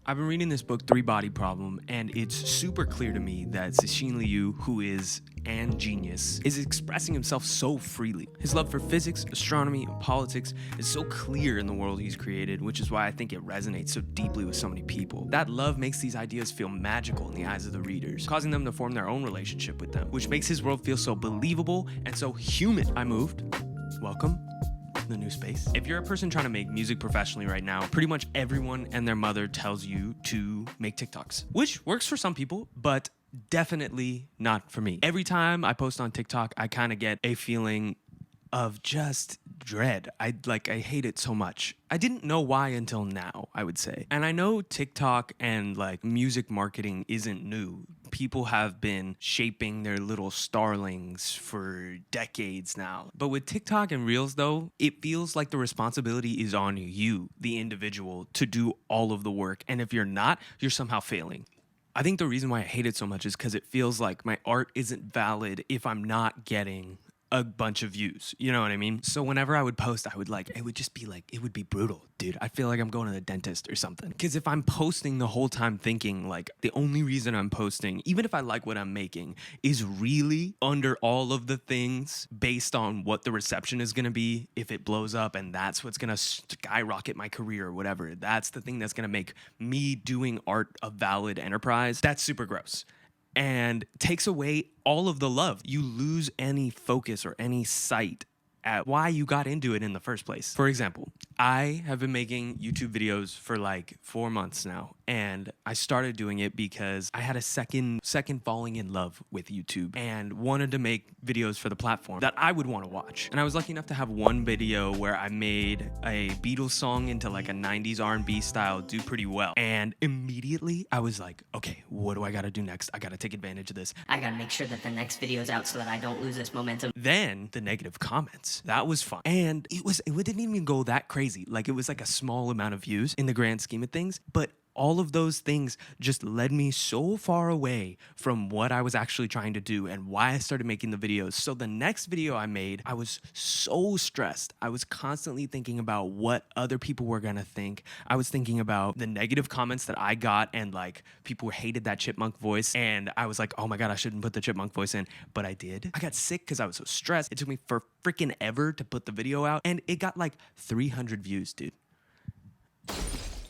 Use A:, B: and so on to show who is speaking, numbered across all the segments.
A: I've been reading this book, Three Body Problem, and it's super clear to me that Cixin Liu, who is an genius, is expressing himself so freely. His love for physics, astronomy, and politics is so clear in the world he's created, which is why I think it resonates so deeply with so many people. That love makes these ideas feel magical in the eyes of the readers, causing them to form their own relationship with them, which makes his world feel so believable and so human. I moved. Welcome. The new space. If you're a person trying to make music professionally right now, pretty much everyone and their mother tells you to make TikToks, which works for some people, but definitely not for me. Every time I post on TikTok, I kind of get a feeling of just dread. I hate it so much. I didn't know why until now, I would say. And I know TikTok and like music marketing isn't new. People have been shaping their little starlings for decades now. But with TikTok and Reels though, it feels like the responsibility is on you, the individual, to do all of the work. And if you're not, you're somehow failing. I think the reason why I hate it so much is because it feels like my art isn't valid if I'm not getting a bunch of views, you know what I mean? So whenever I would post, it would be brutal, dude. I feel like I'm going to the dentist or something. Because if I'm posting the whole time thinking like the only reason I'm posting, even if I like what I'm making, is really under all of the things based on what the reception is going to be if it blows up, and that's what's going to skyrocket my career or whatever. That's the thing that's going to make me doing art a valid enterprise. That's super gross. And takes away all of the love. You lose any focus or any sight at why you got into it in the first place. For example, I have been making YouTube videos for like 4 months now, and I started doing it because I had a second falling in love with YouTube and wanted to make videos for the platform that I would want to watch. And I was lucky enough to have one video where I made a Beatles song into like a 90s R&B style do pretty well. And immediately I was like, okay, what do I got to do next? I got to take advantage of this.
B: I gotta make sure that the next video's out so that I don't lose this momentum.
A: Then the negative comments. That was fun. And it didn't even go that crazy. Like it was like a small amount of views in the grand scheme of things, but all of those things just led me so far away from what I was actually trying to do and why I started making the videos. So the next video I made, I was so stressed. I was constantly thinking about what other people were gonna think. I was thinking about the negative comments that I got, and like people hated that chipmunk voice. And I was like, oh my God, I shouldn't put the chipmunk voice in, but I did. I got sick because I was so stressed. It took me for freaking ever to put the video out, and it got like 300 views, dude.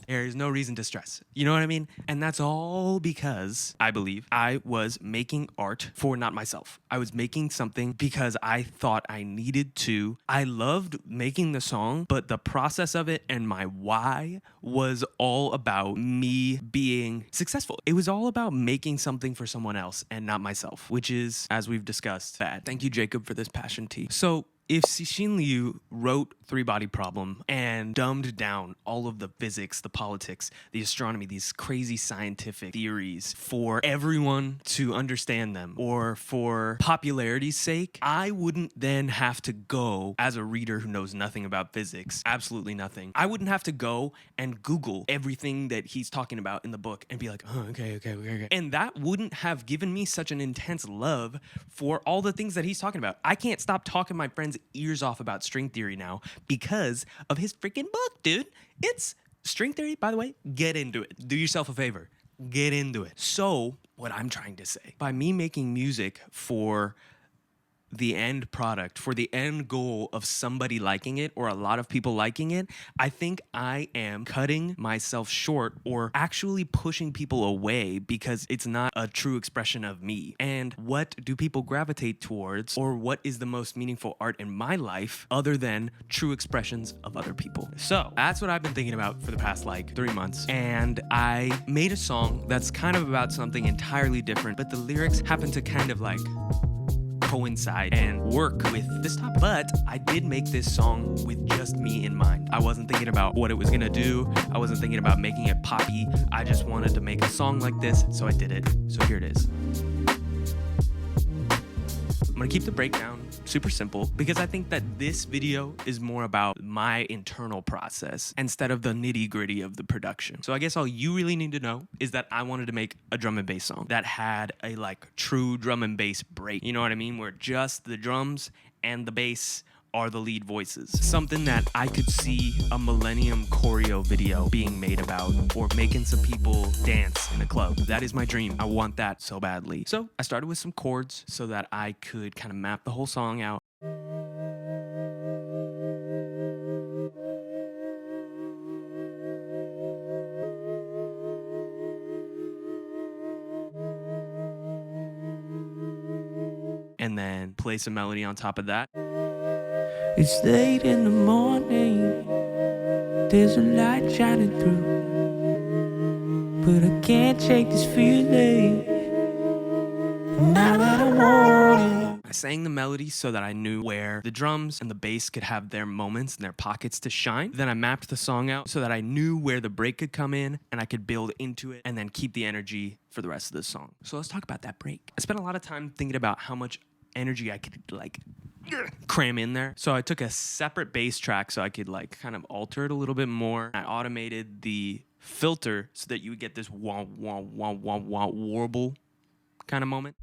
A: There's no reason to stress. You know what I mean? And that's all because I believe I was making art for not myself. I was making something because I thought I needed to. I loved making the song, but the process of it and my why was all about me being successful. It was all about making something for someone else and not myself, which is, as we've discussed, bad. Thank you, Jacob, for this passion tea. So if Cixin Liu wrote Three Body Problem and dumbed down all of the physics, the politics, the astronomy, these crazy scientific theories for everyone to understand them, or for popularity's sake, I wouldn't then have to go, as a reader who knows nothing about physics, absolutely nothing, I wouldn't have to go and Google everything that he's talking about in the book and be like, oh, okay. And that wouldn't have given me such an intense love for all the things that he's talking about. I can't stop talking my friends' ears off about string theory now because of his freaking book, dude. It's string theory, by the way. Get into it. Do yourself a favor. Get into it. So what I'm trying to say, by me making music for the end product, for the end goal of somebody liking it or a lot of people liking it, I think I am cutting myself short or actually pushing people away because it's not a true expression of me. And what do people gravitate towards, or what is the most meaningful art in my life other than true expressions of other people? So that's what I've been thinking about for the past like 3 months. And I made a song that's kind of about something entirely different, but the lyrics happen to kind of like coincide and work with this topic. But I did make this song with just me in mind. I wasn't thinking about what it was gonna do. I wasn't thinking about making it poppy. I just wanted to make a song like this, so I did it. So here it is. I'm gonna keep the breakdown super simple because I think that this video is more about my internal process instead of the nitty-gritty of the production. So I guess all you really need to know is that I wanted to make a drum and bass song that had a like true drum and bass break. You know what I mean? Where just the drums and the bass are the lead voices. Something that I could see a Millennium choreo video being made about, or making some people dance in a club. That is my dream. I want that so badly. So I started with some chords so that I could kind of map the whole song out. And then play some melody on top of that.
C: It's late in the morning, there's a light shining through, but I can't shake this feeling, now that I want it.
A: I sang the melody so that I knew where the drums and the bass could have their moments and their pockets to shine. Then I mapped the song out so that I knew where the break could come in and I could build into it and then keep the energy for the rest of the song. So let's talk about that break. I spent a lot of time thinking about how much energy I could cram in there. So I took a separate bass track so I could kind of alter it a little bit more. I automated the filter so that you would get this wah wah wah wah wah warble kind of moment.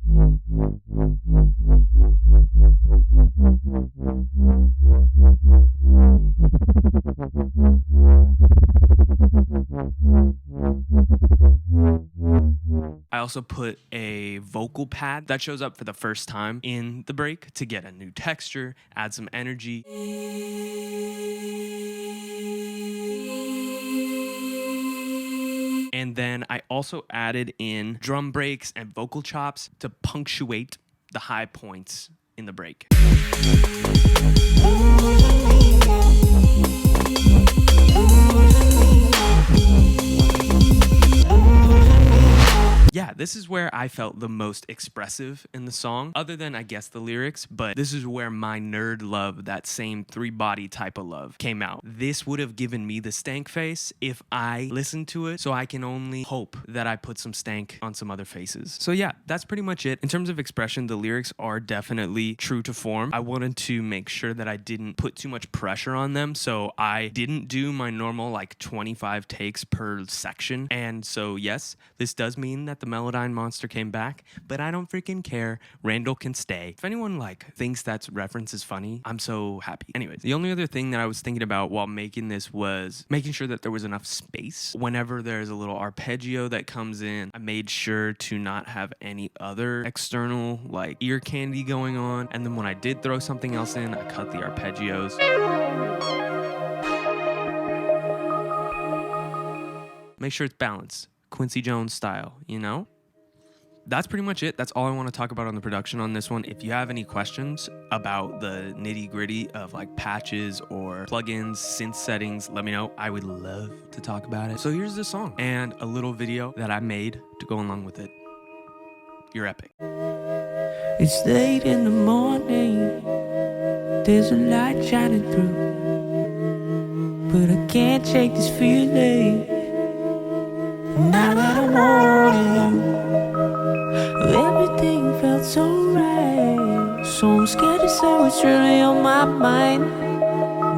A: I also put a vocal pad that shows up for the first time in the break to get a new texture, add some energy. And then I also added in drum breaks and vocal chops to punctuate the high points in the break. Yeah, this is where I felt the most expressive in the song, other than, I guess, the lyrics, but this is where my nerd love, that same three-body type of love, came out. This would have given me the stank face if I listened to it, so I can only hope that I put some stank on some other faces. So yeah, that's pretty much it. In terms of expression, the lyrics are definitely true to form. I wanted to make sure that I didn't put too much pressure on them, so I didn't do my normal 25 takes per section. And so yes, this does mean that the Melodyne monster came back, but I don't freaking care. Randall can stay. If anyone thinks that reference is funny, I'm so happy. Anyways, the only other thing that I was thinking about while making this was making sure that there was enough space. Whenever there's a little arpeggio that comes in, I made sure to not have any other external ear candy going on. And then when I did throw something else in, I cut the arpeggios. Make sure it's balanced. Quincy Jones style, you know? That's pretty much it. That's all I want to talk about on the production on this one. If you have any questions about the nitty gritty of patches or plugins, synth settings, let me know. I would love to talk about it. So here's the song and a little video that I made to go along with it. You're epic.
C: It's late in the morning, there's a light shining through, but I can't shake this feeling, now that I want you. Everything felt so right, so I'm scared to say what's really on my mind.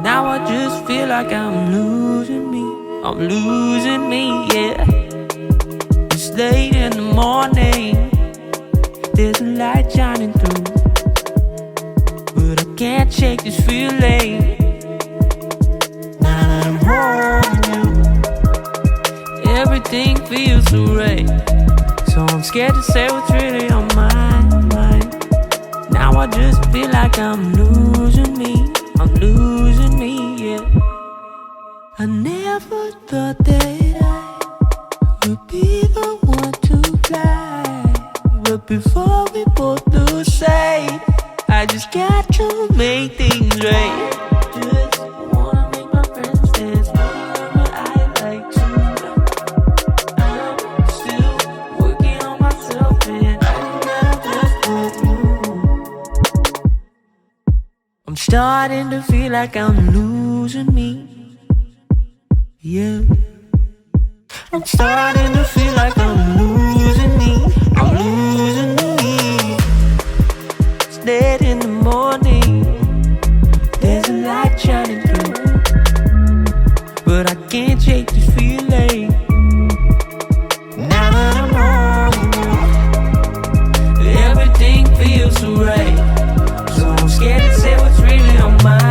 C: Now I just feel like I'm losing me, yeah. It's late in the morning, there's a light shining through, but I can't shake this feeling, now that I'm holding you. Everything feels so right, so I'm scared to say what's really on my mind. Now I just feel like I'm losing me, yeah. I never thought that I would be the one to fly, but before we both lose sight, I just got to make things right. Just wanna make my friends dance, but I like to. I'm still working on myself, and I'm just with you. I'm starting to feel like I'm losing me, yeah. I'm starting to feel like I'm losing me, It's late in the morning, there's a light shining through, but I can't shake this feeling, now that I'm holding you. Everything feels so right, so I'm scared to say what's really on my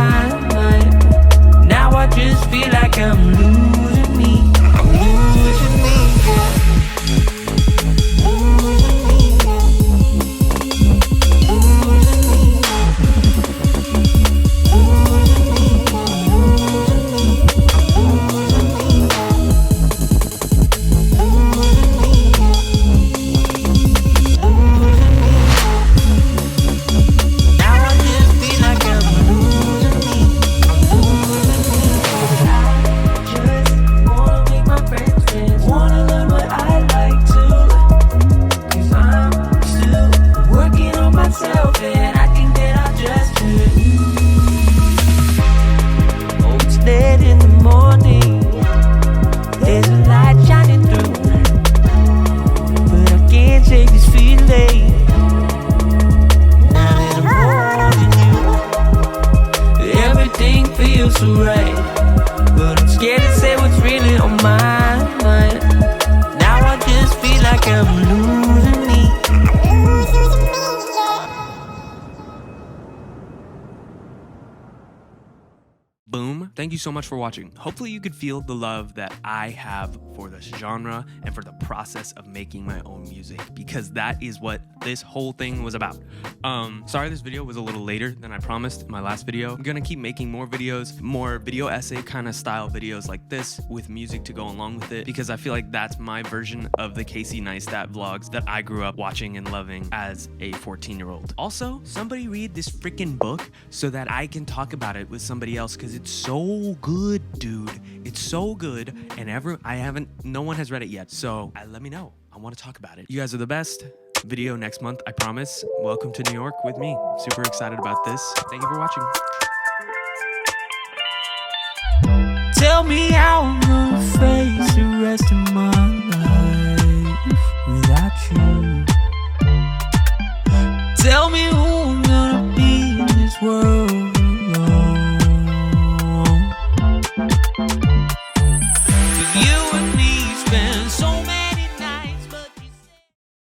C: of losing me.
A: Boom. Thank you so much for watching. Hopefully you could feel the love that I have for this genre and for the process of making my own music, because that is what this whole thing was about. Sorry this video was a little later than I promised in my last video. I'm gonna keep making more videos, more video essay kind of style videos like this with music to go along with it, because I feel like that's my version of the Casey Neistat vlogs that I grew up watching and loving as a 14-year-old. Also, somebody read this freaking book so that I can talk about it with somebody else, because it's so good, dude. It's so good, and no one has read it yet, so let me know. I want to talk about it. You guys are the best. Video next month, I promise. Welcome to New York with me. Super excited about this. Thank you for watching.
C: Tell me how I'm gonna face the rest of my life without you. Tell me who I'm gonna be in this world alone. With you